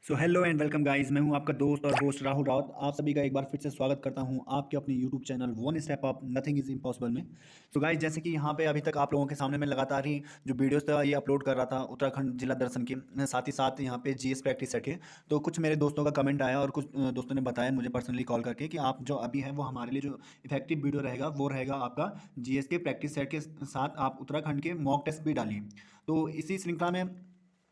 So hello and welcome guys, मैं हूं आपका दोस्त और होस्ट राहुल रावत। आप सभी का एक बार फिर से स्वागत करता हूं आपके अपने YouTube channel one step up nothing is impossible में। सो गाइस, जैसे कि यहां पे अभी तक आप लोगों के सामने मैं लगातार ही जो वीडियोस था ये अपलोड कर रहा था उत्तराखंड जिला दर्शन के, साथ ही साथ यहां पे जीएस प्रैक्टिस सेट के। तो कुछ मेरे दोस्तों का कमेंट आया और कुछ दोस्तों ने बताया मुझे पर्सनली कॉल करके कि आप जो अभी है वो हमारे लिए जो इफेक्टिव वीडियो रहेगा वो रहेगा आपका जीएस के प्रैक्टिस सेट के साथ आप उत्तराखंड के मॉक टेस्ट भी डालिए। तो इसी श्रृंखला में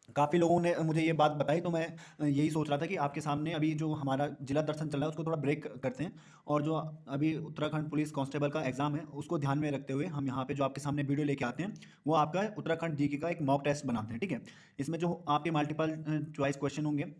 काफ़ी लोगों ने मुझे ये बात बताई, तो मैं यही सोच रहा था कि आपके सामने अभी जो हमारा जिला दर्शन चल रहा है उसको थोड़ा ब्रेक करते हैं, और जो अभी उत्तराखंड पुलिस कांस्टेबल का एग्ज़ाम है उसको ध्यान में रखते हुए हम यहाँ पे जो आपके सामने वीडियो लेके आते हैं वो आपका उत्तराखंड जीके का एक मॉक टेस्ट बनाते हैं। ठीक है, इसमें जो आपके मल्टीपल चॉइस क्वेश्चन होंगे,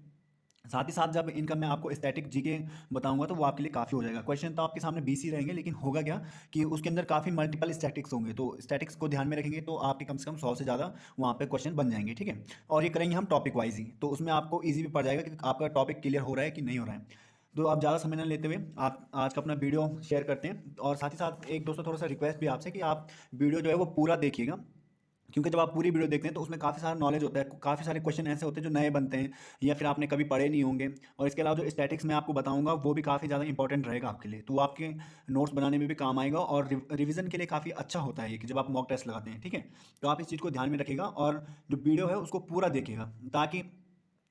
साथ ही साथ जब इनका मैं आपको स्टैटिक जीके बताऊंगा तो वो आपके लिए काफ़ी हो जाएगा। क्वेश्चन तो आपके सामने बीसी रहेंगे, लेकिन होगा क्या कि उसके अंदर काफ़ी मल्टीपल स्टैटिक्स होंगे, तो स्टैटिक्स को ध्यान में रखेंगे तो आपके कम से कम 100 से ज़्यादा वहाँ पे क्वेश्चन बन जाएंगे। ठीक है, और ये करेंगे हम टॉपिक वाइज ही, तो उसमें आपको ईजी भी पड़ जाएगा कि आपका टॉपिक क्लियर हो रहा है कि नहीं हो रहा है। तो आप ज़्यादा समय न लेते हुए आप आज का अपना वीडियो शेयर करते हैं, और साथ ही साथ एक दोस्तों थोड़ा सा रिक्वेस्ट भी आपसे कि आप वीडियो जो है वो पूरा देखिएगा, क्योंकि जब आप पूरी वीडियो देखते हैं तो उसमें काफ़ी सारा नॉलेज होता है, काफ़ी सारे क्वेश्चन ऐसे होते हैं जो नए बनते हैं या फिर आपने कभी पढ़े नहीं होंगे। और इसके अलावा जो स्टैटिक्स मैं आपको बताऊंगा वो भी काफ़ी ज़्यादा इंपॉर्टेंट रहेगा आपके लिए, तो वो आपके नोट्स बनाने में भी काम आएगा, और रिवीजन के लिए काफ़ी अच्छा होता है ये कि जब आप मॉक टेस्ट लगाते हैं। ठीक है, तो आप इस चीज़ को ध्यान में रखिएगा और जो वीडियो है उसको पूरा देखिएगा, ताकि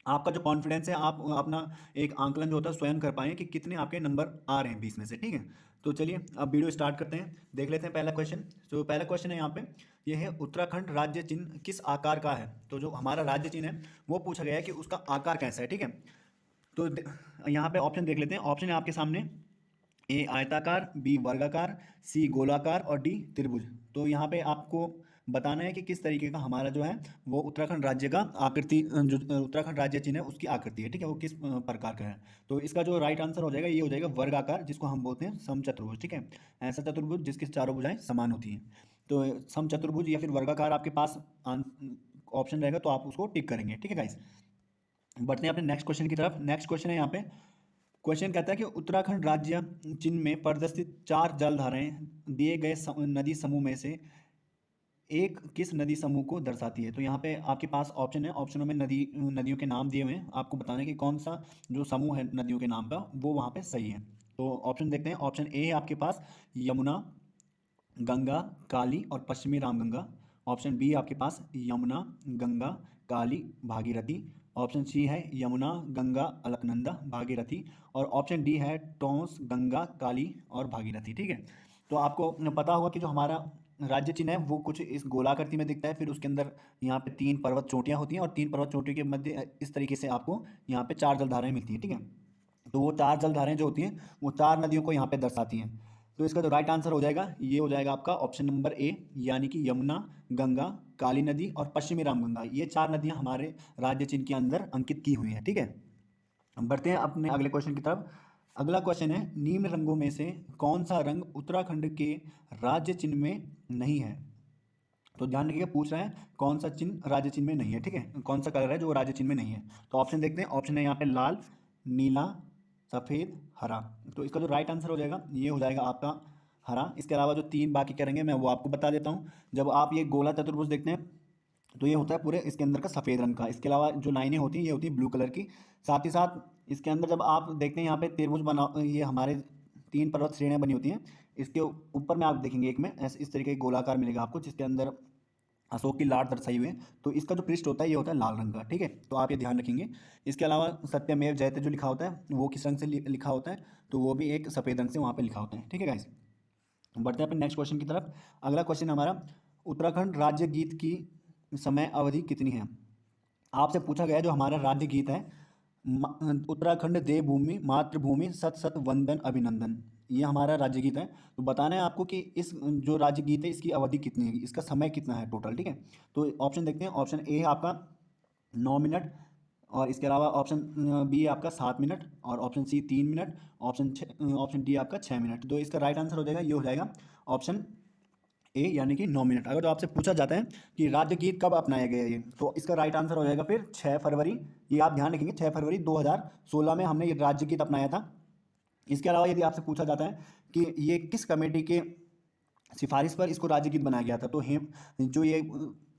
आपका जो कॉन्फिडेंस है आप अपना एक आंकलन जो होता है स्वयं कर पाएँ कि कितने आपके नंबर आ रहे हैं 20 में से। ठीक है, तो चलिए अब वीडियो स्टार्ट करते हैं, देख लेते हैं पहला क्वेश्चन। तो पहला क्वेश्चन है यहाँ पे, ये है उत्तराखंड राज्य चिन्ह किस आकार का है। तो जो हमारा राज्य चिन्ह है वो पूछा गया है कि उसका आकार कैसा है। ठीक है, तो यहाँ पे ऑप्शन देख लेते हैं। ऑप्शन है आपके सामने, ए आयताकार, बी वर्गाकार, सी गोलाकार और डी त्रिभुज। तो यहाँ पे आपको बताना है कि किस तरीके का हमारा जो है वो उत्तराखंड राज्य का आकृति, जो उत्तराखंड राज्य चिन्ह है उसकी आकृति है। ठीक है, वो किस प्रकार का है। तो इसका जो राइट आंसर हो जाएगा ये हो जाएगा वर्गाकार, जिसको हम बोलते हैं समचतुर्भुज। ठीक है, ऐसा चतुर्भुज जिसकी चारों भुजाएं समान होती हैं। तो समचतुर्भुज या फिर वर्गाकार आपके पास ऑप्शन रहेगा, तो आप उसको टिक करेंगे। ठीक है गाइस, बढ़ते हैं अपने नेक्स्ट क्वेश्चन की तरफ। नेक्स्ट क्वेश्चन है यहाँ पे, क्वेश्चन कहता है कि उत्तराखंड राज्य चिन्ह में प्रदर्शित चार जलधाराएं दिए गए नदी समूह में से एक किस नदी समूह को दर्शाती है। तो यहाँ पे आपके पास ऑप्शन है, ऑप्शनों में नदियों के नाम दिए हुए हैं, आपको बताना है कि कौन सा जो समूह है नदियों के नाम का वो वहाँ पे सही है। तो ऑप्शन देखते हैं। ऑप्शन ए है आपके पास यमुना, गंगा, काली और पश्चिमी रामगंगा। ऑप्शन बी आपके पास यमुना, गंगा, काली, भागीरथी। ऑप्शन सी है यमुना, गंगा, अलकनंदा, भागीरथी। और ऑप्शन डी है टोंस, गंगा, काली और भागीरथी। ठीक है, तो आपको पता होगा कि जो हमारा राज्य चिन्ह है वो कुछ इस गोलाकृति में दिखता है, फिर उसके अंदर यहाँ पे तीन पर्वत चोटियाँ होती हैं, और तीन पर्वत चोटियों के मध्य इस तरीके से आपको यहाँ पे चार जलधाराएं मिलती हैं। ठीक है, तो वो चार जलधाराएं जो होती हैं वो चार नदियों को यहाँ पे दर्शाती हैं। तो इसका जो राइट आंसर हो जाएगा ये हो जाएगा आपका ऑप्शन नंबर ए, यानी कि यमुना, गंगा, काली नदी और पश्चिमी रामगंगा, ये चार नदियां हमारे राज्य चिन्ह के अंदर अंकित की हुई हैं। ठीक है, अब बढ़ते हैं अपने अगले क्वेश्चन की तरफ। अगला क्वेश्चन है, निम्न रंगों में से कौन सा रंग उत्तराखंड के राज्य चिन्ह में नहीं है। तो ध्यान रखिएगा, पूछ रहा है कौन सा चिन्ह राज्य चिन्ह में नहीं है। ठीक है, कौन सा कलर है जो राज्य चिन्ह में नहीं है। तो ऑप्शन देखते हैं। ऑप्शन है यहाँ पे लाल, नीला, सफ़ेद, हरा। तो इसका जो राइट आंसर हो जाएगा ये हो जाएगा आपका हरा। इसके अलावा जो तीन बाकी करेंगे मैं वो आपको बता देता हूँ। जब आप ये गोला चतुर्भुज देखते हैं तो ये होता है पूरे इसके अंदर का सफ़ेद रंग का। इसके अलावा जो लाइनें होती हैं ये होती है ब्लू कलर की। साथ ही साथ इसके अंदर जब आप देखते हैं यहाँ पे त्रिभुज बना, ये हमारे तीन पर्वत श्रेणियाँ बनी होती हैं। इसके ऊपर में आप देखेंगे एक में ऐसे इस तरीके का गोलाकार मिलेगा आपको, जिसके अंदर अशोक की लाट दर्शाई हुई है। तो इसका जो पृष्ठ होता है ये होता है लाल रंग का। ठीक है, तो आप ये ध्यान रखेंगे। इसके अलावा सत्यमेव जयते जो लिखा होता है वो किस रंग से लिखा होता है, तो वो भी एक सफ़ेद रंग से वहाँ पे लिखा होता है। ठीक है गाइस, बढ़ते हैं अपने नेक्स्ट क्वेश्चन की तरफ। अगला क्वेश्चन हमारा, उत्तराखंड राज्य गीत की समय अवधि कितनी है। आपसे पूछा गया है जो हमारा राज्य गीत है, उत्तराखंड देवभूमि मातृभूमि सत सत वंदन अभिनंदन, ये हमारा राज्य गीत है। तो बताना है आपको कि इस जो राज्य गीत है इसकी अवधि कितनी है, इसका समय कितना है टोटल। ठीक है, तो ऑप्शन देखते हैं। ऑप्शन ए है आपका 9 मिनट, और इसके अलावा ऑप्शन बी है आपका 7 मिनट, और option C 3 minute, option D आपका 6 मिनट। तो इसका राइट आंसर हो जाएगा ये हो जाएगा ऑप्शन ए, यानी कि 9 मिनट। अगर तो आपसे पूछा जाता है कि राज्य गीत कब अपनाया गया ये, तो इसका राइट आंसर हो जाएगा फिर 6 फरवरी। ये आप ध्यान रखेंगे, 6 फरवरी 2016 में हमने ये राज्य गीत अपनाया था। इसके अलावा यदि आपसे पूछा जाता है कि ये किस कमेटी के सिफारिश पर इसको राज्य गीत बनाया गया था, तो हेम जो ये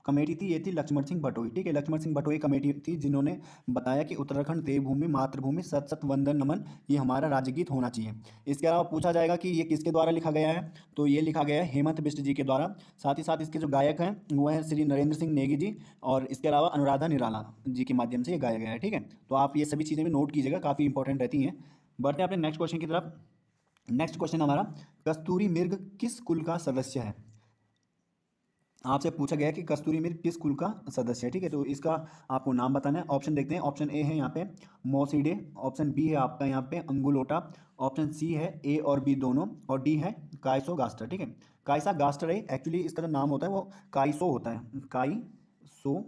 कमेटी थी, ये थी लक्ष्मण सिंह बटोई। ठीक है, लक्ष्मण सिंह बटोई कमेटी थी जिन्होंने बताया कि उत्तराखंड देवभूमि मातृभूमि सत सत वंदन नमन ये हमारा राज्यगीत होना चाहिए। इसके अलावा पूछा जाएगा कि ये किसके द्वारा लिखा गया है, तो ये लिखा गया है हेमंत बिष्ट जी के द्वारा। साथ ही साथ इसके जो गायक हैं वो हैं श्री नरेंद्र सिंह नेगी जी, और इसके अलावा अनुराधा निराला जी के माध्यम से ये गाया गया है। ठीक है, तो आप ये सभी चीज़ें भी नोट कीजिएगा, काफ़ी इंपॉर्टेंट रहती हैं। बढ़ते हैं अपने नेक्स्ट क्वेश्चन की तरफ। नेक्स्ट क्वेश्चन हमारा, कस्तूरी मृग किस कुल का सदस्य है। आपसे पूछा गया कि कस्तूरी मृग किस कुल का सदस्य है। ठीक है, तो इसका आपको नाम बताना है। ऑप्शन देखते हैं। ऑप्शन ए है यहाँ पे मोसिडे, ऑप्शन बी है आपका यहाँ पे अंगुलोटा, ऑप्शन सी है ए और बी दोनों, और डी है काइसोगास्टर। ठीक है, काइसागास्टर है एक्चुअली, इसका जो नाम होता है वो काइसो होता है, काइसो,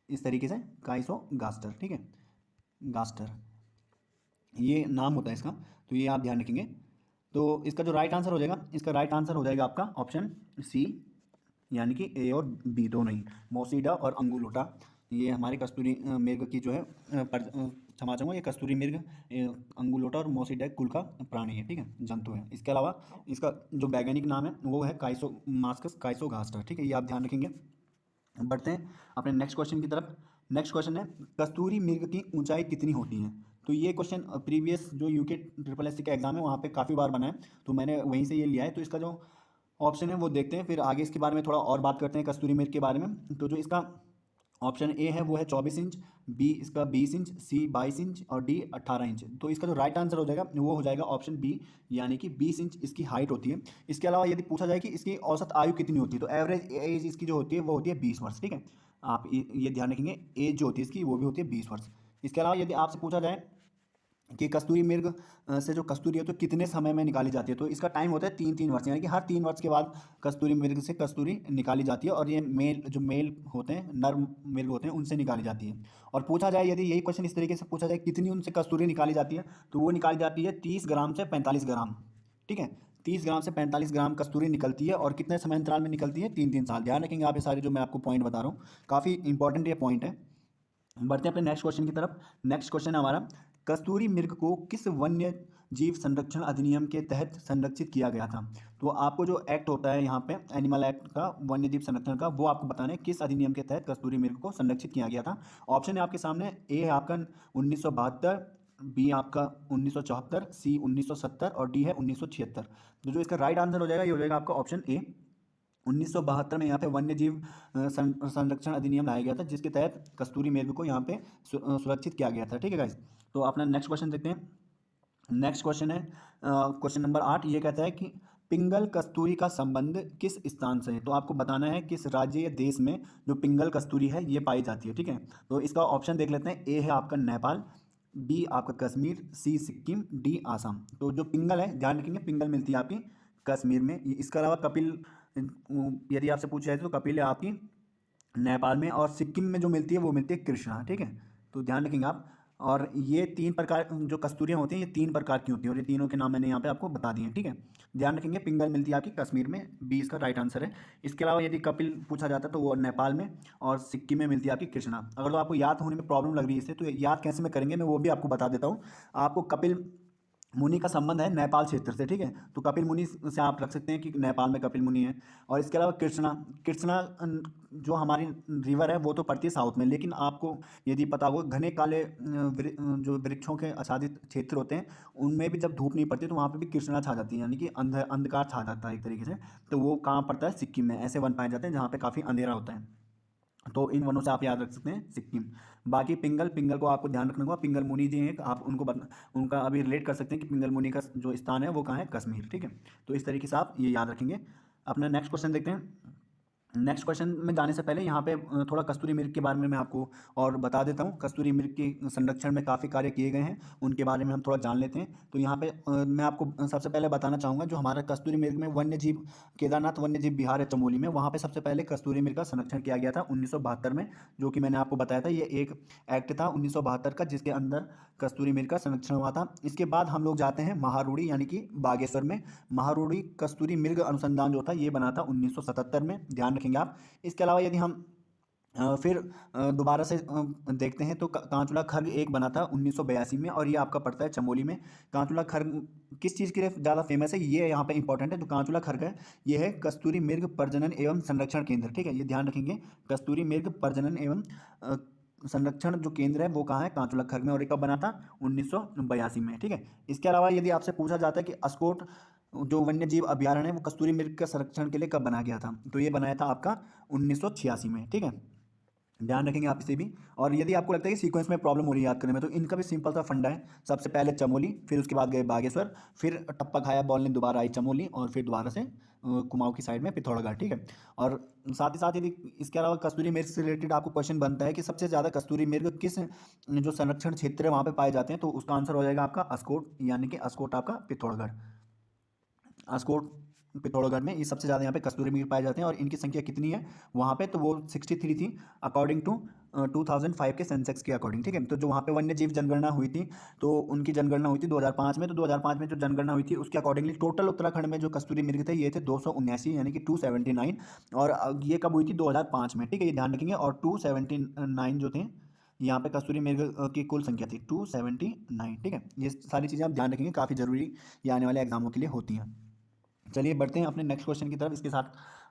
इस तरीके से काइसोगास्टर। ठीक है, गास्टर ये नाम होता है इसका, तो ये आप ध्यान रखेंगे। तो इसका जो राइट आंसर हो जाएगा, इसका राइट आंसर हो जाएगा आपका ऑप्शन सी, यानी कि ए और बी दोनों ही, मोसिडा और अंगुलोटा। ये हमारे कस्तूरी मृग की जो है क्षमा चाहूँगा, ये कस्तूरी मृग अंगुलोटा और मोसिडा कुल का प्राणी है। ठीक है, जंतु है। इसके अलावा इसका जो वैज्ञानिक नाम है वो है काइसोमास्कस काइसोगास्टर। ठीक है, ये आप ध्यान रखेंगे। बढ़ते हैं अपने नेक्स्ट क्वेश्चन की तरफ। नेक्स्ट क्वेश्चन है, कस्तूरी मृग की ऊंचाई कितनी होती है। तो ये क्वेश्चन प्रीवियस जो यूके ट्रिपल एस सी का एग्जाम है वहाँ पे काफ़ी बार बना है, तो मैंने वहीं से ये लिया है। तो इसका जो ऑप्शन है वो देखते हैं, फिर आगे इसके बारे में थोड़ा और बात करते हैं कस्तूरी मृग के बारे में। तो जो इसका ऑप्शन ए है वो है 24 इंच, बी इसका 20 इंच, सी 22 इंच और डी 18 इंच। तो इसका जो राइट आंसर हो जाएगा वो हो जाएगा ऑप्शन बी, यानी कि 20 इंच इसकी हाइट होती है। इसके अलावा यदि पूछा जाए कि इसकी औसत आयु कितनी होती है, तो एवरेज एज इसकी जो होती है वो होती है 20 वर्ष। ठीक है, आप ये ध्यान रखेंगे, एज जो होती है इसकी वो भी होती है 20 वर्ष। इसके अलावा यदि आपसे पूछा जाए कि कस्तूरी मृग से जो कस्तूरी है तो कितने समय में निकाली जाती है, तो इसका टाइम होता है 3-3 वर्ष, यानी कि हर 3 वर्ष के बाद कस्तूरी मृग से कस्तूरी निकाली जाती है, और ये मेल होते हैं, नर मृग होते हैं, उनसे निकाली जाती है। और पूछा जाए यदि यही क्वेश्चन इस तरीके से पूछा जाए कितनी उनसे कस्तूरी निकाली जाती है, तो वो निकाली जाती है 30 ग्राम से 45 ग्राम। ठीक है, 30 ग्राम से 45 ग्राम कस्तूरी निकलती है, और कितने समय अंतराल में निकलती है, 3-3 साल। ध्यान रखेंगे आप ये सारे जो मैं आपको पॉइंट बता रहा हूँ, काफ़ी इंपॉर्टेंट ये पॉइंट है। बढ़ते हैं अपने नेक्स्ट क्वेश्चन की तरफ। नेक्स्ट क्वेश्चन है हमारा, कस्तूरी मृग को किस वन्य जीव संरक्षण अधिनियम के तहत संरक्षित किया गया था। तो आपको जो एक्ट होता है यहाँ पे एनिमल एक्ट का, वन्य जीव संरक्षण का, वो आपको बताना है किस अधिनियम के तहत कस्तूरी मृग को संरक्षित किया गया था। ऑप्शन है आपके सामने, ए है आपका 1972, बी आपका 1974, सी 1970 और डी है 1976। तो जो इसका राइट आंसर हो जाएगा ये हो जाएगा आपका ऑप्शन ए, 1972 में यहाँ पे वन्य जीव संरक्षण अधिनियम लाया गया था, जिसके तहत कस्तूरी मृग को यहाँ पे सुरक्षित किया गया था। ठीक है गाइस, तो अपना नेक्स्ट क्वेश्चन देखते हैं। नेक्स्ट क्वेश्चन है क्वेश्चन नंबर 8। ये कहता है कि पिंगल कस्तूरी का संबंध किस स्थान से है। तो आपको बताना है किस राज्य या देश में जो पिंगल कस्तूरी है ये पाई जाती है। ठीक है, तो इसका ऑप्शन देख लेते हैं। ए है आपका नेपाल, बी आपका कश्मीर, सी सिक्किम, डी आसाम। तो जो पिंगल है, ध्यान रखेंगे, पिंगल मिलती है आपकी कश्मीर में। इसके अलावा कपिल, यदि आपसे पूछा जाए तो कपिल है आपकी नेपाल में, और सिक्किम में जो मिलती है वो मिलती है कृष्णा। ठीक है, तो ध्यान रखेंगे आप। और ये 3 प्रकार जो कस्तूरियाँ होती हैं ये 3 प्रकार की होती हैं, और ये तीनों के नाम मैंने यहाँ पे आपको बता दिए हैं। ठीक है, ध्यान रखेंगे, पिंगल मिलती है आपकी कश्मीर में, बी इसका राइट आंसर है। इसके अलावा यदि कपिल पूछा जाता है तो वो नेपाल में, और सिक्किम में मिलती है आपकी कृष्णा। अगर तो आपको याद होने में प्रॉब्लम लग रही है इससे, तो याद कैसे में करेंगे मैं वो भी आपको बता देता हूँ। आपको कपिल मुनि का संबंध है नेपाल क्षेत्र से। ठीक है, तो कपिल मुनि से आप रख सकते हैं कि नेपाल में कपिल मुनि है। और इसके अलावा कृष्णा, कृष्णा जो हमारी रिवर है वो तो पड़ती है साउथ में, लेकिन आपको यदि पता हो घने काले जो वृक्षों के आच्छादित क्षेत्र होते हैं उनमें भी जब धूप नहीं पड़ती तो वहाँ पे भी कृष्णा छा जाती है, यानी कि अंधकार छा जाता है एक तरीके से। तो वो कहाँ पड़ता है, सिक्किम में। ऐसे वन पाए जाते हैं जहाँ पे काफ़ी अंधेरा होता है, तो इन वनों से आप याद रख सकते हैं सिक्किम। बाकी पिंगल, पिंगल को आपको ध्यान रखना होगा, पिंगल मुनि जी हैं, आप उनको उनका अभी रिलेट कर सकते हैं कि पिंगल मुनि का जो स्थान है वो कहाँ है, कश्मीर। ठीक है, तो इस तरीके से आप ये याद रखेंगे। अपना नेक्स्ट क्वेश्चन देखते हैं। नेक्स्ट क्वेश्चन में जाने से पहले यहाँ पे थोड़ा कस्तूरी मृग के बारे में मैं आपको और बता देता हूँ। कस्तूरी मृग के संरक्षण में काफ़ी कार्य किए गए हैं, उनके बारे में हम थोड़ा जान लेते हैं। तो यहाँ पे मैं आपको सबसे पहले बताना चाहूँगा, जो हमारा कस्तूरी मृग में वन्य जीव केदारनाथ वन्य जीव विहार है चमोली में, वहाँ पे सबसे पहले कस्तूरी मृग का संरक्षण किया गया था 1972 में, जो कि मैंने आपको बताया था। ये एक एक्ट था 1972 का जिसके अंदर कस्तूरी मृग का संरक्षण हुआ था। इसके बाद हम लोग जाते हैं महारूढ़ी, यानी कि बागेश्वर में। महारूढ़ी कस्तूरी मृग अनुसंधान जो था ये बना था 1977 में, ध्यान रखेंगे आप। इसके अलावा यदि हम फिर दोबारा से देखते हैं तो कांचुला खर्ग एक बना था 1982 में, और ये आपका पड़ता है चमोली में। कांचुला खर्ग किस चीज़ के लिए ज़्यादा फेमस है, ये यहाँ पे इंपॉर्टेंट है। जो कांचुला खर्ग है, ये है कस्तूरी मृग प्रजनन एवं संरक्षण केंद्र, ठीक है, ये ध्यान रखेंगे। कस्तूरी मृग प्रजनन एवं अ, संरक्षण जो केंद्र है वो कहाँ है, कांचुला खर्ग में, और ये कब बना था, 1982 में, ठीक है। इसके अलावा यदि आपसे पूछा जाता है कि अस्कोट जो वन्य जीव अभयारण्य है वो कस्तूरी मृग के संरक्षण के लिए कब बनाया गया था, तो ये बनाया था आपका 1986 में, ठीक है। ध्यान रखेंगे आप इसे भी। और यदि आपको लगता है कि सीक्वेंस में प्रॉब्लम हो रही है याद करने में, तो इनका भी सिंपल सा फंडा है। सबसे पहले चमोली, फिर उसके बाद गए बागेश्वर, फिर टप्पा खाया बॉल ने दोबारा आई चमोली, और फिर दोबारा से कुमाऊं की साइड में पिथौरागढ़, ठीक है। और साथ ही यदि इसके अलावा कस्तूरी मृग से रिलेटेड आपको क्वेश्चन बनता है कि सबसे ज़्यादा कस्तूरी मृग किस जो संरक्षण क्षेत्र है वहाँ पे पाए जाते हैं, तो उसका आंसर हो जाएगा आपका अस्कोट, यानी कि अस्कोट आपका पिथौरागढ़। अस्कोट पिथौरागढ़ में ये सबसे ज़्यादा यहाँ पे कस्तूरी मृग पाए जाते हैं, और इनकी संख्या कितनी है वहाँ पे, तो वो 63 थी अकॉर्डिंग टू 2005 के सेंसेक्स के अकॉर्डिंग, ठीक है। तो जो वहाँ पे वन्य जीव जनगणना हुई थी, तो उनकी जनगणना हुई थी 2005 में। तो 2005 में जो जनगणना हुई थी उसके अकॉर्डिंगली टोटल उत्तराखंड में जो कस्तूरी मृग थे ये थे 279, यानी कि 279। और ये कब हुई थी, 2005 में, ठीक है, ये ध्यान रखेंगे। और 279 जो थे यहाँ पे कस्तूरी मृग की कुल संख्या थी 279, ठीक है। ये सारी चीज़ें आप ध्यान रखेंगे, काफ़ी ज़रूरी ये आने वाले एग्जामों के लिए होती हैं। चलिए बढ़ते हैं अपने नेक्स्ट क्वेश्चन की तरफ। इसके साथ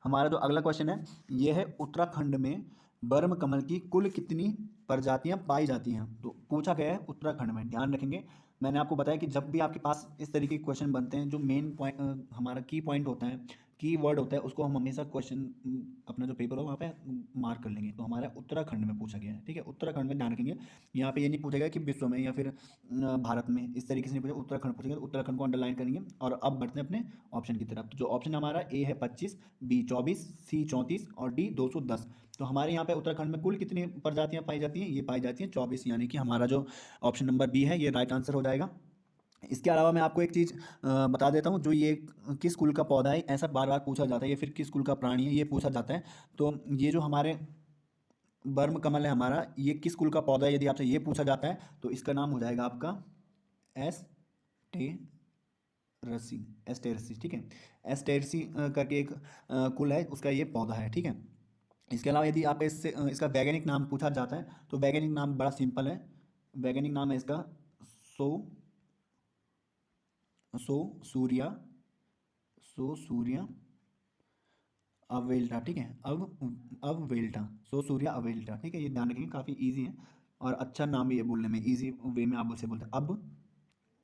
हमारा जो अगला क्वेश्चन है ये है, उत्तराखंड में बर्म कमल की कुल कितनी प्रजातियां पाई जाती हैं, तो पूछा गया है उत्तराखंड में। ध्यान रखेंगे, मैंने आपको बताया कि जब भी आपके पास इस तरीके के क्वेश्चन बनते हैं, जो मेन पॉइंट हमारा की पॉइंट होता है, की वर्ड होता है, उसको हम हमेशा क्वेश्चन अपना जो पेपर हो वहाँ पे मार्क कर लेंगे। तो हमारा उत्तराखंड में पूछा गया है, ठीक है, उत्तराखंड में ध्यान रखेंगे। यहाँ पे ये नहीं पूछा गया कि विश्व में या फिर भारत में, इस तरीके से नहीं पूछा, उत्तराखंड पूछेगा, तो उत्तराखंड को अंडरलाइन करेंगे। और अब बढ़ते हैं अपने ऑप्शन की तरफ। तो जो ऑप्शन हमारा ए है 25, बी 24, सी 34 और डी 210। तो हमारे यहाँ पे उत्तराखंड में कुल कितनी प्रजातियाँ पाई जाती हैं, ये पाई जाती हैं 24, यानी कि हमारा जो ऑप्शन नंबर बी है ये राइट आंसर हो जाएगा। इसके अलावा मैं आपको एक चीज़ बता देता हूँ, जो ये किस कुल का पौधा है, ऐसा बार बार पूछा जाता है, ये फिर किस कुल का प्राणी है ये पूछा जाता है। तो ये जो हमारे बर्म कमल है हमारा, ये किस कुल का पौधा है, यदि आपसे ये पूछा जाता है तो इसका नाम हो जाएगा आपका एस टे रस्सी, एस्टेरसी, ठीक है। एस्टेरसी करके एक कुल है, उसका ये पौधा है, ठीक है। इसके अलावा यदि आप इससे इसका वैज्ञानिक नाम पूछा जाता है, तो वैज्ञानिक नाम बड़ा सिंपल है। वैज्ञानिक नाम है इसका सो सो सूर्या, सो सूर्या अवेल्टा, ठीक है। अब वेल्टा, सो सूर्या अवेल्टा, ठीक है, ये ध्यान रखिए, काफ़ी इजी है और अच्छा नाम भी है बोलने में, इजी वे में आप उसे बोलते हैं, अब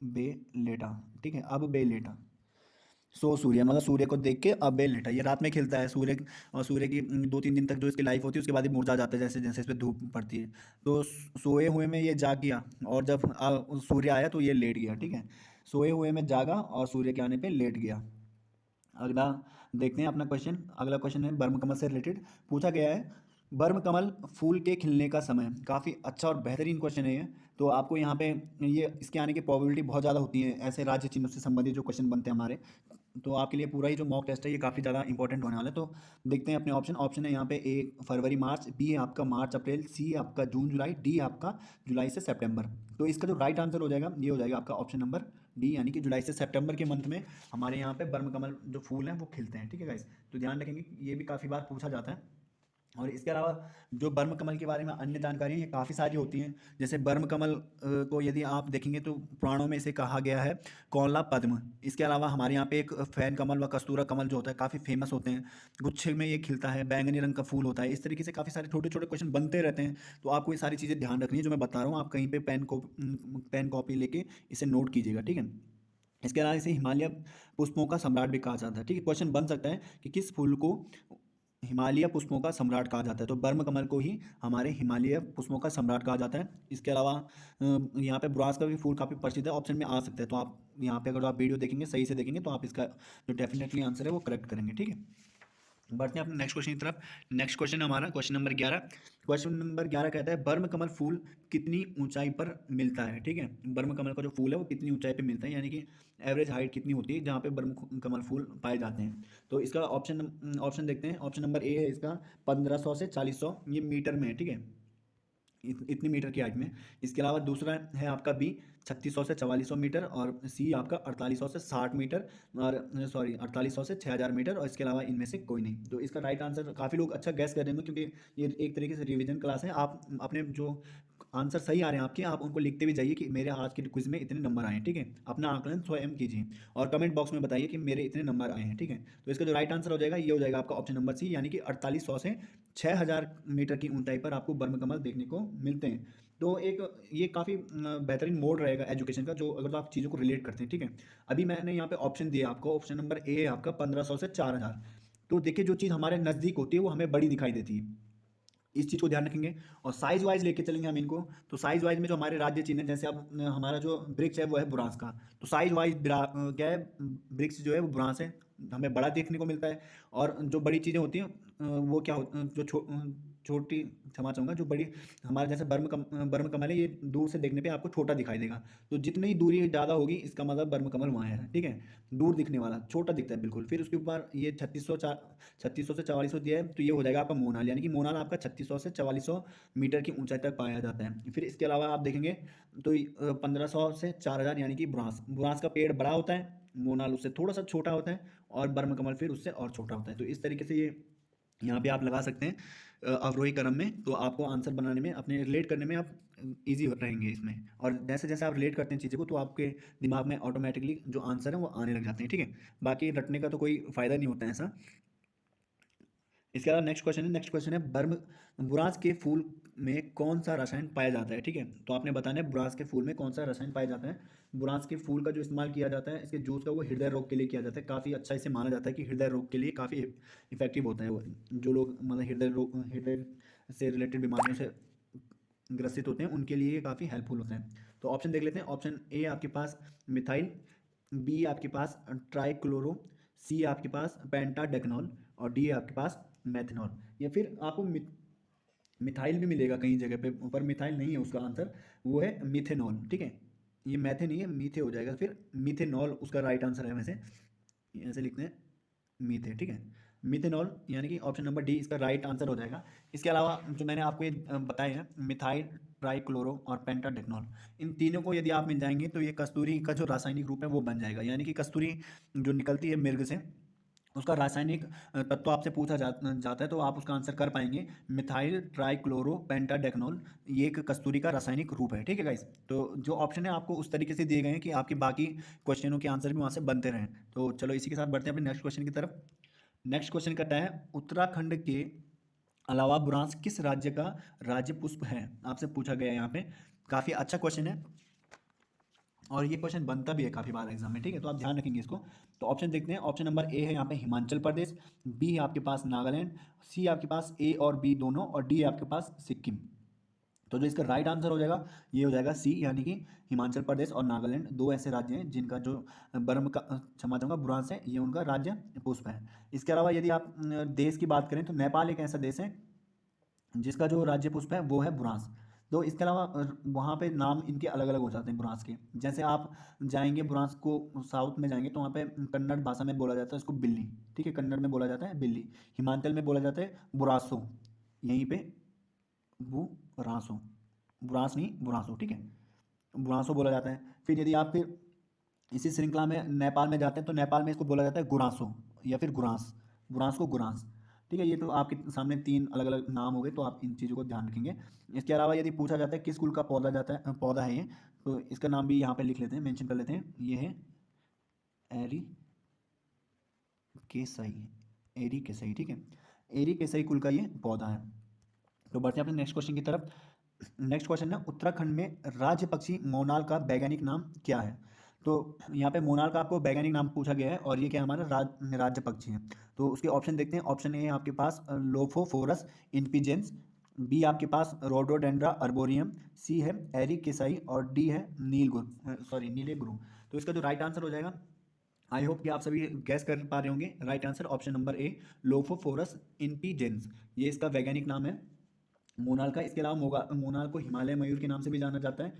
बेलेटा, ठीक है, अब बेलेटा। सो सूर्य मतलब सूर्य को देख के अब बेल लेटा, ये रात में खिलता है सूर्य। और सूर्य की 2-3 दिन तक जो इसकी लाइफ होती है उसके बाद ये मुरझा जाता है, जैसे जैसे इस पर धूप पड़ती है। तो सोए हुए में ये जाग गया, और जब सूर्य आया तो ये लेट गया, ठीक है। सोए हुए में जागा और सूर्य के आने पे लेट गया। अगला देखते हैं अपना क्वेश्चन। अगला क्वेश्चन है बर्म कमल से रिलेटेड, पूछा गया है बर्म कमल फूल के खिलने का समय। काफ़ी अच्छा और बेहतरीन क्वेश्चन है ये। तो आपको यहाँ पे ये इसके आने की प्रोबेबिलिटी बहुत ज़्यादा होती है, ऐसे राज्य चिन्हों से संबंधित जो क्वेश्चन बनते हैं हमारे। तो आपके लिए पूरा ही जो मॉक टेस्ट है ये काफ़ी ज़्यादा इंपॉर्टेंट होने वाला है। तो देखते हैं अपने ऑप्शन। ऑप्शन है यहाँ पे ए फरवरी मार्च, बी है आपका मार्च अप्रैल, सी है आपका जून जुलाई, डी आपका जुलाई से सितंबर। तो इसका जो राइट आंसर हो जाएगा ये हो जाएगा आपका ऑप्शन नंबर डी, यानी कि जुलाई से सितंबर के मंथ में हमारे यहाँ पे बर्म कमल जो फूल हैं वो खिलते हैं, ठीक है गाइस। तो ध्यान रखेंगे कि ये भी काफ़ी बार पूछा जाता है। और इसके अलावा जो बर्म कमल के बारे में अन्य जानकारी ये काफ़ी सारी होती हैं। जैसे बर्म कमल को यदि आप देखेंगे तो पुराणों में इसे कहा गया है कौला पद्म। इसके अलावा हमारे यहाँ पे एक फैन कमल व कस्तूरा कमल जो होता है काफ़ी फेमस होते हैं, गुच्छे में ये खिलता है, बैंगनी रंग का फूल होता है। इस तरीके से काफ़ी सारे छोटे छोटे क्वेश्चन बनते रहते हैं। तो आपको ये सारी चीज़ें ध्यान रखनी है जो मैं बता रहा हूँ, आप कहीं पर पेन कॉपी लेके इसे नोट कीजिएगा, ठीक है। इसके अलावा इसे हिमालय पुष्पों का सम्राट भी कहा जाता है, ठीक है। क्वेश्चन बन सकता है कि किस फूल को हिमालय पुष्पों का सम्राट कहा जाता है, तो बर्म कमल को ही हमारे हिमालय पुष्पों का सम्राट कहा जाता है। इसके अलावा यहाँ पे बुरास का भी फूल काफ़ी प्रसिद्ध है, ऑप्शन में आ सकता है। तो आप यहाँ पे अगर आप वीडियो देखेंगे सही से देखेंगे तो आप इसका जो डेफिनेटली आंसर है वो करेक्ट करेंगे, ठीक है। बढ़ते हैं अपने नेक्स्ट क्वेश्चन की तरफ। नेक्स्ट क्वेश्चन हमारा क्वेश्चन नंबर 11। क्वेश्चन नंबर 11 कहता है बर्म कमल फूल कितनी ऊंचाई पर मिलता है, ठीक है। बर्म कमल का जो फूल है वो कितनी ऊंचाई पर मिलता है, यानी कि एवरेज हाइट कितनी होती है जहाँ पे बर्म कमल फूल पाए जाते हैं। तो इसका ऑप्शन देखते हैं। ऑप्शन नंबर ए है इसका 1500 से 4000, ये मीटर में है, ठीक है। इतनी मीटर की हाइट में। इसके अलावा दूसरा है आपका बी 3600 से 4400 मीटर, और सी आपका 4800 से 60 मीटर, और सॉरी 4800 से 6000 मीटर, और इसके अलावा इनमें से कोई नहीं। तो इसका राइट आंसर काफ़ी लोग अच्छा गैस कर रहे हैं, क्योंकि ये एक तरीके से रिवीजन क्लास है। आप अपने जो आंसर सही आ रहे हैं आपके, आप उनको लिखते भी जाइए कि मेरे आज के क्विज में इतने नंबर आए हैं, ठीक है। अपना आकलन स्वयं कीजिए और कमेंट बॉक्स में बताइए कि मेरे इतने नंबर आए हैं, ठीक है। तो इसका जो राइट आंसर हो जाएगा ये हो जाएगा आपका ऑप्शन नंबर सी, यानी कि 4800 से 6000 मीटर की ऊंचाई पर आपको बर्म कमल देखने को मिलते हैं। तो एक ये काफ़ी बेहतरीन मोड रहेगा एजुकेशन का, जो अगर तो आप चीज़ों को रिलेट करते हैं, ठीक है। अभी मैंने यहाँ पे ऑप्शन दिया आपको, ऑप्शन नंबर ए है आपका 1500 से 4000। तो देखिए जो चीज़ हमारे नज़दीक होती है वो हमें बड़ी दिखाई देती है, इस चीज़ को ध्यान रखेंगे। और साइज वाइज लेके चलेंगे हम इनको, तो साइज वाइज में जो हमारे राज्य चिन्ह है, जैसे अब हमारा जो ब्रिक्स है वो है बुरांस का, तो साइज वाइज क्या है, ब्रिक्स जो है वो बुरांस है, हमें बड़ा देखने को मिलता है। और जो बड़ी चीज़ें होती हैं वो क्या हो जो छोटी, क्षमा चाहूँगा, जो बड़ी हमारे जैसे बर्म कमल है, ये दूर से देखने पे आपको छोटा दिखाई देगा। तो जितनी दूरी ज़्यादा होगी इसका मतलब बर्म कमल वहाँ है, ठीक है। दूर दिखने वाला छोटा दिखता है बिल्कुल। फिर उसके ऊपर ये 3600 से 4400 दिया है, तो ये हो जाएगा आपका मोनाल, यानी कि मोनाल आपका 3600 से 4400 मीटर की ऊंचाई तक पाया जाता है। फिर इसके अलावा आप देखेंगे तो 1500 से 4000, यानी कि बुरांस, बुरांस का पेड़ बड़ा होता है, मोनाल उससे थोड़ा सा छोटा होता है, और बर्म कमल फिर उससे और छोटा होता है। तो इस तरीके से ये यहाँ पे आप लगा सकते हैं अवरोही क्रम में, तो आपको आंसर बनाने में, अपने रिलेट करने में आप ईजी रहेंगे इसमें। और जैसे जैसे आप रिलेट करते हैं चीज़ें को, तो आपके दिमाग में ऑटोमेटिकली जो आंसर है वो आने लग जाते हैं, ठीक है। बाकी रटने का तो कोई फ़ायदा नहीं होता है ऐसा। इसके अलावा नेक्स्ट क्वेश्चन है बर्म बुरांस के फूल में कौन सा रसायन पाया जाता है, ठीक है। तो आपने बताना है बुरांस के फूल में कौन सा रसायन पाया जाता है। बुरांस के फूल का जो इस्तेमाल किया जाता है, इसके जूस का, वो हृदय रोग के लिए किया जाता है। काफ़ी अच्छा इसे माना जाता है कि हृदय रोग के लिए काफ़ी इफेक्टिव होता है वो। जो लोग मतलब हृदय से रिलेटेड बीमारियों से ग्रसित होते हैं उनके लिए ये काफ़ी हेल्पफुल होते हैं। तो ऑप्शन देख लेते हैं। ऑप्शन ए आपके पास मिथाइल, बी आपके पास ट्राइक्लोरो, सी आपके पास पेंटाडेकनॉल, और डी आपके पास मेथनॉल। या फिर आपको मिथाइल भी मिलेगा कहीं जगह पे, पर मिथाइल नहीं है उसका आंसर, वो है मिथेनॉल, ठीक है। ये मैथे नहीं है, मीथे हो जाएगा, फिर मिथेनॉल उसका राइट आंसर है। वैसे ऐसे लिखते हैं मीथे, ठीक है। मिथेनॉल, यानी कि ऑप्शन नंबर डी इसका राइट आंसर हो जाएगा। इसके अलावा जो मैंने आपको ये बताए हैं, मिथाइल, ट्राइक्लोरो और पेंटाडेकनॉल, इन तीनों को यदि आप मिल जाएंगे तो ये कस्तूरी का जो रासायनिक रूप है वो बन जाएगा। यानी कि कस्तूरी जो निकलती है मिर्ग से, उसका रासायनिक तत्व आपसे पूछा जाता है, तो आप उसका आंसर कर पाएंगे। मिथाइल ट्राइक्लोरो पेंटाडेकनॉल, ये एक कस्तूरी का रासायनिक रूप है, ठीक है गाइस। तो जो ऑप्शन है आपको उस तरीके से दिए गए हैं कि आपके बाकी क्वेश्चनों के आंसर भी वहाँ से बनते रहें। तो चलो इसी के साथ बढ़ते हैं अपने नेक्स्ट क्वेश्चन की तरफ। नेक्स्ट क्वेश्चन कहता है उत्तराखंड के अलावा बुरांस किस राज्य का राज्य पुष्प है, आपसे पूछा गया है यहाँ पे। काफ़ी अच्छा क्वेश्चन है, और ये क्वेश्चन बनता भी है काफ़ी बार एग्जाम में, ठीक है। तो आप ध्यान रखेंगे इसको। तो ऑप्शन देखते हैं। ऑप्शन नंबर ए है यहाँ पे हिमाचल प्रदेश, बी है आपके पास नागालैंड, सी आपके पास ए और बी दोनों, और डी है आपके पास सिक्किम। तो जो इसका राइट आंसर हो जाएगा ये हो जाएगा सी, यानी कि हिमाचल प्रदेश और नागालैंड दो ऐसे राज्य हैं जिनका जो बर्म का, क्षमा चाहूँगा, बुरांस है, ये उनका राज्य पुष्प है। इसके अलावा यदि आप देश की बात करें तो नेपाल एक ऐसा देश है जिसका जो राज्य पुष्प है वो है बुरांस। तो इसके अलावा वहाँ पे नाम इनके अलग अलग हो जाते हैं बुरांस के। जैसे आप जाएंगे बुरांस को, साउथ में जाएंगे तो वहाँ पे कन्नड़ भाषा में बोला जाता है उसको बिल्ली, ठीक है, कन्नड़ में बोला जाता है बिल्ली। हिमाचल में बोला जाता है बुरासो, यहीं पे बुरासो, बुरांस नहीं बुरासो, ठीक है, बुरासो बोला जाता है। फिर यदि आप फिर इसी श्रृंखला में नेपाल में जाते हैं तो नेपाल में इसको बोला जाता है गुरांसो, या फिर गुरांस, बुरांस को गुरांस, ठीक है। ये तो आपके सामने तीन अलग अलग नाम हो गए, तो आप इन चीज़ों को ध्यान रखेंगे। इसके अलावा यदि पूछा जाता है किस कुल का पौधा है ये, तो इसका नाम भी यहाँ पे लिख लेते हैं, मेंशन कर लेते हैं। ये है एरी केसई, एरी केसई, ठीक है। एरी केसई कुल का ये पौधा है। तो बढ़ते हैं अपने नेक्स्ट क्वेश्चन की तरफ। नेक्स्ट क्वेश्चन है उत्तराखंड में राज्य पक्षी मोनाल का वैज्ञानिक नाम क्या है। तो यहाँ पे मोनाल का आपको वैज्ञानिक नाम पूछा गया है, और ये क्या हमारा राज्य पक्षी है। तो उसके ऑप्शन देखते हैं। ऑप्शन ए है आपके पास लोफोफोरस इनपिजेंस, बी आपके पास रोडोडेंड्रा अर्बोरियम, सी है एरिकेसाई, और डी है नीले गुरु। तो इसका जो राइट आंसर हो जाएगा, आई होप कि आप सभी गैस कर पा रहे होंगे। Right answer option number A लोफोफोरस इनपिजेंस, ये इसका वैज्ञानिक नाम है मोनाल का। इसके अलावा मोनाल को हिमालय मयूर के नाम से भी जाना जाता है।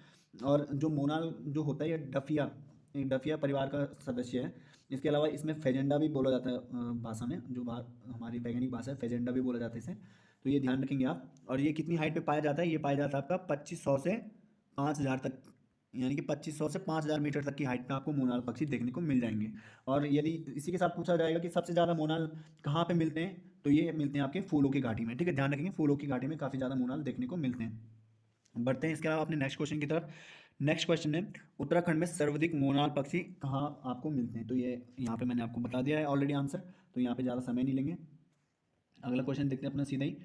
और जो मोनाल जो होता है ये डफिया परिवार का सदस्य है। इसके अलावा इसमें फेजेंडा भी बोला जाता है भाषा में, जो हमारी वैज्ञानिक भाषा है, फेजेंडा भी बोला जाता है इसे। तो ये ध्यान रखेंगे आप। और ये कितनी हाइट पे पाया जाता है? ये पाया जाता है आपका 2500 से 5000 तक, यानी कि 2500 से 5000 मीटर तक की हाइट पे आपको मोनाल पक्षी देखने को मिल जाएंगे। और यदि इसी के साथ पूछा जाएगा कि सबसे ज़्यादा मोनाल कहाँ पे मिलते हैं, तो ये मिलते हैं आपके फूलों की घाटी में। ठीक है, ध्यान रखेंगे, फूलों की घाटी में काफ़ी ज़्यादा मोनाल देखने को मिलते हैं। बढ़ते हैं इसके अलावा अपने नेक्स्ट क्वेश्चन की तरफ। नेक्स्ट क्वेश्चन है, उत्तराखंड में सर्वाधिक मोनाल पक्षी कहाँ आपको मिलते हैं? तो ये यहाँ पे मैंने आपको बता दिया है ऑलरेडी आंसर, तो यहाँ पे ज़्यादा समय नहीं लेंगे। अगला क्वेश्चन देखते हैं अपना सीधा ही।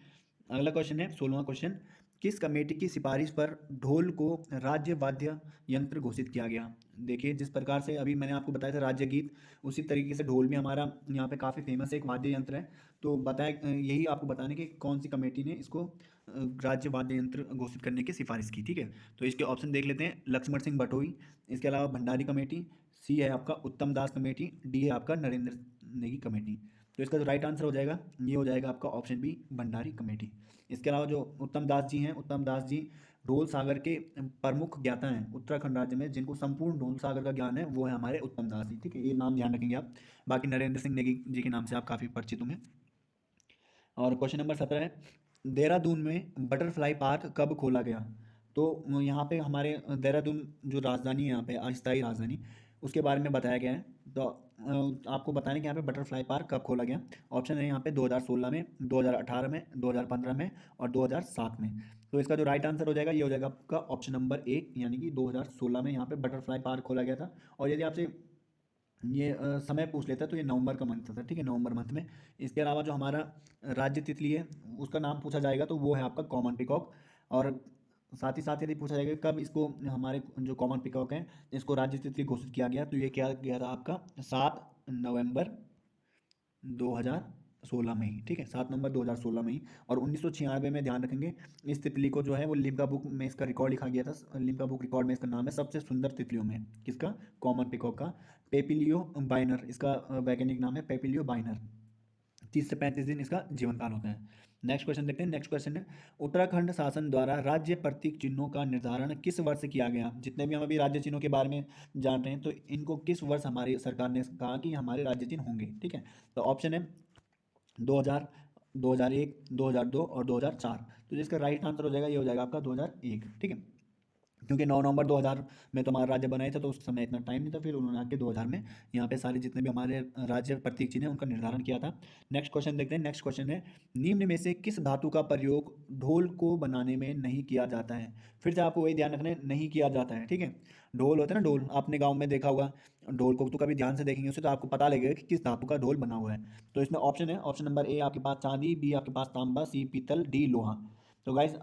अगला क्वेश्चन है 16वां क्वेश्चन, किस कमेटी की सिफारिश पर ढोल को राज्य वाद्य यंत्र घोषित किया गया? देखिए, जिस प्रकार से अभी मैंने आपको बताया था राज्य गीत, उसी तरीके से ढोल भी हमारा यहाँ पे काफ़ी फेमस एक वाद्य यंत्र है। तो बताया, यही आपको बताने कि कौन सी कमेटी ने इसको राज्य वाद्य यंत्र घोषित करने की सिफारिश की। ठीक है, तो इसके ऑप्शन देख लेते हैं। लक्ष्मण सिंह बटोई, इसके अलावा भंडारी कमेटी, सी है आपका उत्तम दास कमेटी, डी है आपका नरेंद्र नेगी कमेटी। तो इसका जो राइट आंसर हो जाएगा, ये हो जाएगा आपका ऑप्शन बी, भंडारी कमेटी। इसके अलावा जो उत्तम दास जी हैं, उत्तम दास जी ढोल सागर के प्रमुख ज्ञाता हैं उत्तराखंड राज्य में, जिनको संपूर्ण ढोल सागर का ज्ञान है, वो है हमारे उत्तम दास जी। ठीक है, ये नाम ध्यान रखेंगे आप। बाकी नरेंद्र सिंह नेगी जी के नाम से आप काफ़ी परिचित होंगे। और क्वेश्चन नंबर 17 है, देहरादून में बटरफ्लाई पार्क कब खोला गया? तो यहाँ पे हमारे देहरादून जो राजधानी है, यहाँ पे अस्थायी राजधानी, उसके बारे में बताया गया है। तो आपको बताने कि यहाँ पे बटरफ्लाई पार्क कब खोला गया। ऑप्शन है यहाँ पे 2016 में, 2018 में, 2015 में और 2007 में। तो इसका जो राइट आंसर हो जाएगा, ये हो जाएगा आपका ऑप्शन नंबर ए, यानी कि 2016 में यहाँ पे बटरफ्लाई पार्क खोला गया था। और यदि आपसे ये समय पूछ लेता है तो ये नवंबर का मंथ था। ठीक है, नवंबर मंथ में। इसके अलावा जो हमारा राज्य तितली है, उसका नाम पूछा जाएगा तो वो है आपका कॉमन पिकॉक। और साथ ही साथ यदि पूछा जाएगा कब इसको, हमारे जो कॉमन पिकॉक है, इसको राज्य तितली घोषित किया गया, तो ये क्या गया था आपका 7 नवंबर 2016 में ही। ठीक है, 7 नवंबर 2016 में ही। और 1996 में, ध्यान रखेंगे, इस तितली को जो है वो लिम्का बुक में इसका रिकॉर्ड लिखा गया था। लिम्का बुक रिकॉर्ड में इसका नाम है सबसे सुंदर तितलियों में, किसका? कॉमन पिकॉक का। पेपिलियो बाइनर इसका वैज्ञानिक नाम है, पेपिलियो बाइनर। 30 से 35 दिन इसका जीवन काल होता है। नेक्स्ट क्वेश्चन देखते हैं। नेक्स्ट क्वेश्चन है, उत्तराखंड शासन द्वारा राज्य प्रतीक चिन्हों का निर्धारण किस वर्ष किया गया? जितने भी हम अभी राज्य चिन्हों के बारे में जान रहे हैं, तो इनको किस वर्ष हमारी सरकार ने कहा कि हमारे राज्य चिन्ह होंगे? ठीक है, तो ऑप्शन है 2000, 2001, 2002 और 2004। तो जिसका राइट आंसर हो जाएगा, ये हो जाएगा आपका 2001। ठीक है, क्योंकि 9 नवंबर 2000 में तो हमारा राज्य बनाया था, तो उस समय इतना टाइम नहीं था, फिर उन्होंने आके 2000 में यहाँ पे सारे जितने भी हमारे राज्य प्रतीक चिन्ह हैं उनका निर्धारण किया था। नेक्स्ट क्वेश्चन देखते हैं। नेक्स्ट क्वेश्चन है, निम्न में से किस धातु का प्रयोग ढोल को बनाने में नहीं किया जाता है? फिर से आपको वही ध्यान रखना है, नहीं किया जाता है। ठीक है, ढोल होता है ना, ढोल आपने गाँव में देखा होगा, ढोल को तो कभी ध्यान से देखेंगे उसे तो आपको पता लगेगा कि किस धातु का ढोल बना हुआ है। तो इसमें ऑप्शन है, ऑप्शन नंबर ए आपके पास चांदी, बी आपके पास तांबा, सी पीतल, डी लोहा। तो गाइस,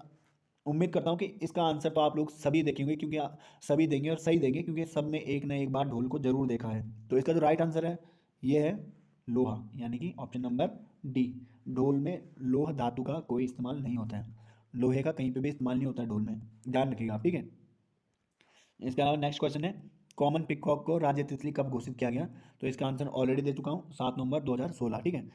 उम्मीद करता हूँ कि इसका आंसर तो आप लोग सभी देखेंगे, क्योंकि सभी देंगे और सही देंगे, क्योंकि सब ने एक ना एक बार ढोल को जरूर देखा है। तो इसका जो राइट आंसर है, ये है लोहा, यानी कि ऑप्शन नंबर डी। ढोल में लोह धातु का कोई इस्तेमाल नहीं होता है, लोहे का कहीं पे भी इस्तेमाल नहीं होता है ढोल में, ध्यान रखिएगा आप। ठीक है, इसके अलावा नेक्स्ट क्वेश्चन है, कॉमन पिकॉक को राज्य तितली कब घोषित किया गया? तो इसका आंसर ऑलरेडी दे चुका हूँ, 7 नवंबर 2016। ठीक है,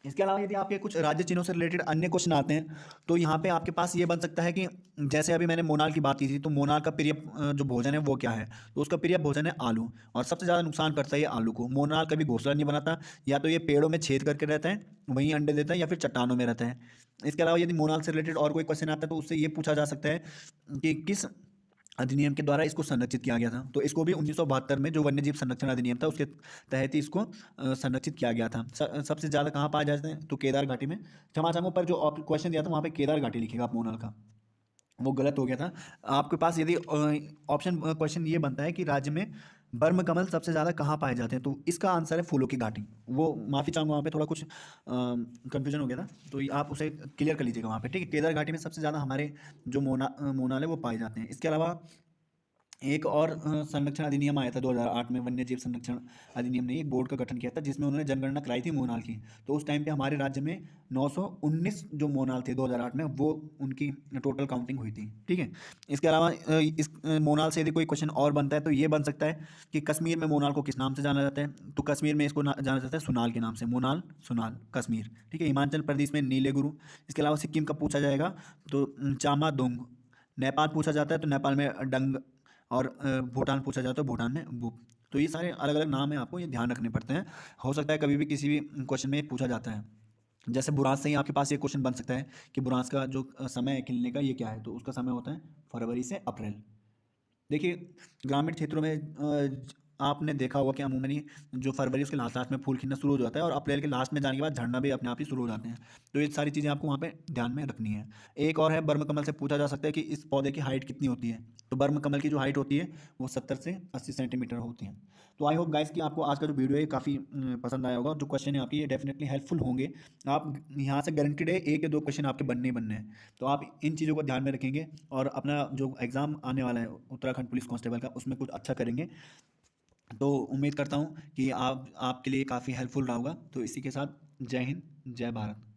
इसके अलावा यदि आपके कुछ राज्य चिन्हों से रिलेटेड अन्य क्वेश्चन आते हैं, तो यहाँ पे आपके पास ये बन सकता है कि जैसे अभी मैंने मोनाल की बात की थी, तो मोनाल का प्रिय जो भोजन है वो क्या है? तो उसका प्रिय भोजन है आलू, और सबसे ज़्यादा नुकसान करता है ये आलू को। मोनाल कभी घोंसला नहीं बनाता, या तो ये पेड़ों में छेद करके रहता है, वहीं अंडे देता है, या फिर चट्टानों में रहता है। इसके अलावा यदि मोनाल से रिलेटेड और कोई क्वेश्चन आता है, तो उससे ये पूछा जा सकता है कि किस अधिनियम के द्वारा इसको संरक्षित किया गया था? तो इसको भी 1972 में जो वन्यजीव संरक्षण अधिनियम था, उसके तहत ही इसको संरक्षित किया गया था। सबसे ज़्यादा कहाँ पाया जाते हैं? तो केदार घाटी में। क्षमा चाहूँगा, पर जो क्वेश्चन दिया था वहाँ पे केदार घाटी लिखिएगा आप, मोनाल का, वो गलत हो गया था। आपके पास यदि ऑप्शन क्वेश्चन ये बनता है कि राज्य में बर्म कमल सबसे ज़्यादा कहाँ पाए जाते हैं, तो इसका आंसर है फूलों की घाटी। वो माफ़ी चाहूँगा, वहाँ पे थोड़ा कुछ कन्फ्यूजन हो गया था, तो आप उसे क्लियर कर लीजिएगा वहाँ पे। ठीक है, केदार घाटी में सबसे ज़्यादा हमारे जो मोनाल है वो पाए जाते हैं। इसके अलावा एक और संरक्षण अधिनियम आया था 2008 में, वन्य जीव संरक्षण अधिनियम ने एक बोर्ड का गठन किया था, जिसमें उन्होंने जनगणना कराई थी मोनाल की। तो उस टाइम पे हमारे राज्य में 919 जो मोनाल थे 2008 में, वो उनकी टोटल काउंटिंग हुई थी। ठीक है, इसके अलावा इस मोनाल से यदि कोई क्वेश्चन और बनता है, तो ये बन सकता है कि कश्मीर में मोनाल को किस नाम से जाना जाता है? तो कश्मीर में इसको जाना जाता है सुनाल के नाम से, मोनाल सुनाल कश्मीर। ठीक है, हिमाचल प्रदेश में नीले गुरु। इसके अलावा सिक्किम का पूछा जाएगा तो चामा दोंग। नेपाल पूछा जाता है तो नेपाल में डंग। और भूटान पूछा जाता है, भूटान में बुप। तो ये सारे अलग अलग नाम हैं, आपको ये ध्यान रखने पड़ते हैं, हो सकता है कभी भी किसी भी क्वेश्चन में पूछा जाता है। जैसे बुरांस से ही आपके पास ये क्वेश्चन बन सकता है कि बुरांस का जो समय है खिलने का ये क्या है, तो उसका समय होता है फरवरी से अप्रैल। देखिए, ग्रामीण क्षेत्रों में आपने देखा होगा कि अमूमन जो फरवरी उसके लास्ट लास्ट में फूल खिलना शुरू हो जाता है और अप्रैल के लास्ट में जाने के बाद झड़ना भी अपने आप ही शुरू हो जाते हैं। तो ये सारी चीज़ें आपको वहाँ पे ध्यान में रखनी है। एक और है, बर्म कमल से पूछा जा सकता है कि इस पौधे की हाइट कितनी होती है। तो बर्म कमल की जो हाइट होती है वो 70 से 80 सेंटीमीटर होती है। तो आई होप गाइस कि आपको आज का जो वीडियो है काफ़ी पसंद आया होगा। जो क्वेश्चन है आपके ये डेफिनेटली हेल्पफुल होंगे। आप यहाँ से गारंटेड है एक या दो क्वेश्चन आपके बनने ही बनने हैं। तो आप इन चीज़ों को ध्यान में रखेंगे और अपना जो एग्ज़ाम आने वाला है उत्तराखंड पुलिस कांस्टेबल का उसमें कुछ अच्छा करेंगे। तो उम्मीद करता हूँ कि आप आपके लिए काफ़ी हेल्पफुल रहा होगा। तो इसी के साथ जय हिंद, जय भारत।